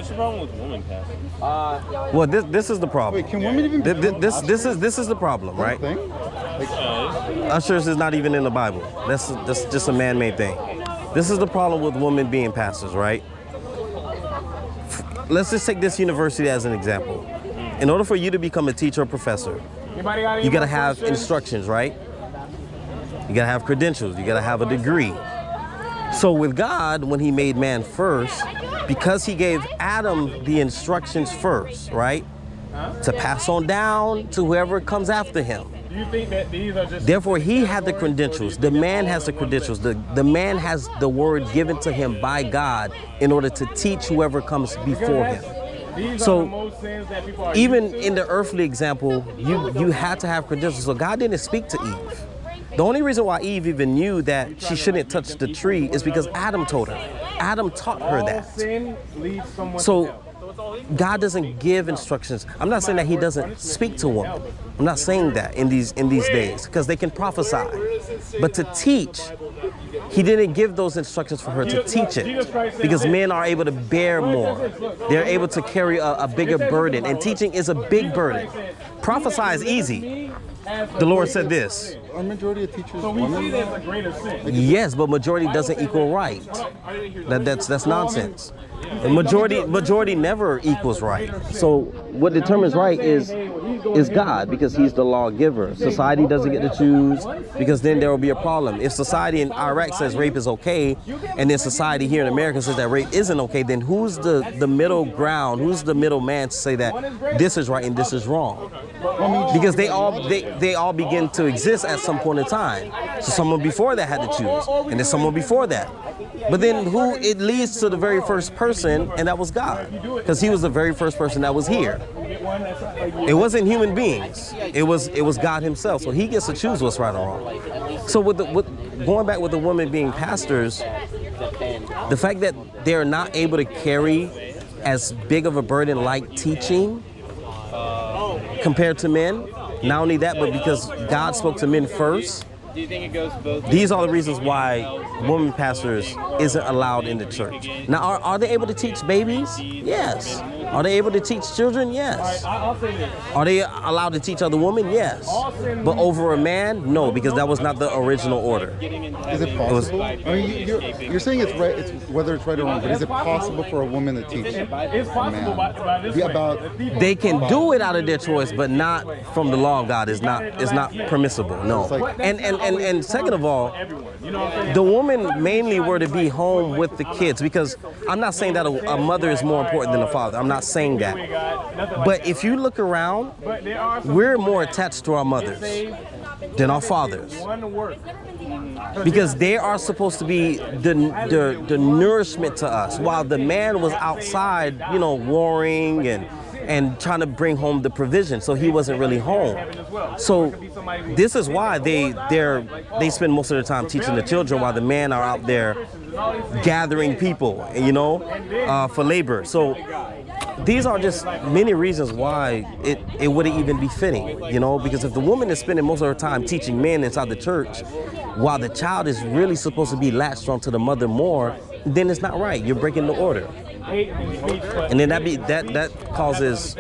What's the problem with women passing? Well, this is the problem. Wait, can women even be This is the problem, right? Ushers is not even in the Bible. That's just a man-made thing. This is the problem with women being pastors, right? Let's just take this university as an example. In order for you to become a teacher or professor, you gotta have instructions, right? You gotta have credentials, you gotta have a degree. So with God, when he made man first, because he gave Adam the instructions first, right? To pass on down to whoever comes after him. Do you think that these are just... Therefore, he had the credentials. The man has the credentials. The man has the word given to him by God in order to teach whoever comes before him. So even in the earthly example, you had to have credentials. So God didn't speak to Eve. The only reason why Eve even knew that she shouldn't touch the tree is because Adam told her. Adam taught her that. So God doesn't give instructions. I'm not saying that he doesn't speak to women. I'm not saying that in these days, because they can prophesy. But to teach, he didn't give those instructions for her to teach it, because men are able to bear more. They're able to carry a bigger burden, and teaching is a big burden. Prophesy is easy. The Lord said this. Are majority of teachers women? Yes, but majority doesn't equal right. That's nonsense. And majority never equals right. So what determines right is God, because he's the lawgiver. Society doesn't get to choose, because then there will be a problem. If society in Iraq says rape is okay, and then society here in America says that rape isn't okay, then who's the middle ground? Who's the middle man to say that this is right and this is wrong? Because they all begin to exist at some point in time. So someone before that had to choose, and then someone before that. But then it leads to the very first person, and that was God, because he was the very first person that was here. It wasn't human beings. It was God himself. So he gets to choose what's right or wrong. So with going back with the women being pastors, the fact that they're not able to carry as big of a burden like teaching compared to men, not only that, but because God spoke to men first. Do you think it goes both ways? These are the reasons why women pastors isn't allowed in the church. Now, are they able to teach babies? Yes. Are they able to teach children? Yes. Are they allowed to teach other women? Yes. But over a man? No, because that was not the original order. Is it possible? I mean, you're saying it's right. It's whether it's right or wrong. But is it possible for a woman to teach a man? They can do it out of their choice, but not from the law of God. It's not permissible. No. And second of all, the women mainly were to be home with the kids, because I'm not saying that a mother is more important than a father. I'm not saying that. But if you look around, we're more attached to our mothers than our fathers, because they are supposed to be the nourishment to us, while the man was outside, warring and trying to bring home the provision, so he wasn't really home. So this is why they spend most of their time teaching the children, while the men are out there gathering people, for labor. So these are just many reasons why it wouldn't even be fitting, because if the woman is spending most of her time teaching men inside the church, while the child is really supposed to be latched onto the mother more, then it's not right. You're breaking the order. And then that causes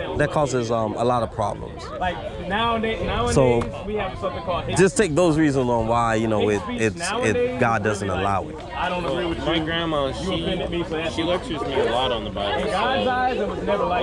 a lot of problems. Like nowadays, so we have something called just take those reasons on why God doesn't allow it. I don't agree with you. My grandma, she lectures me a lot on the Bible. In God's eyes, it was never like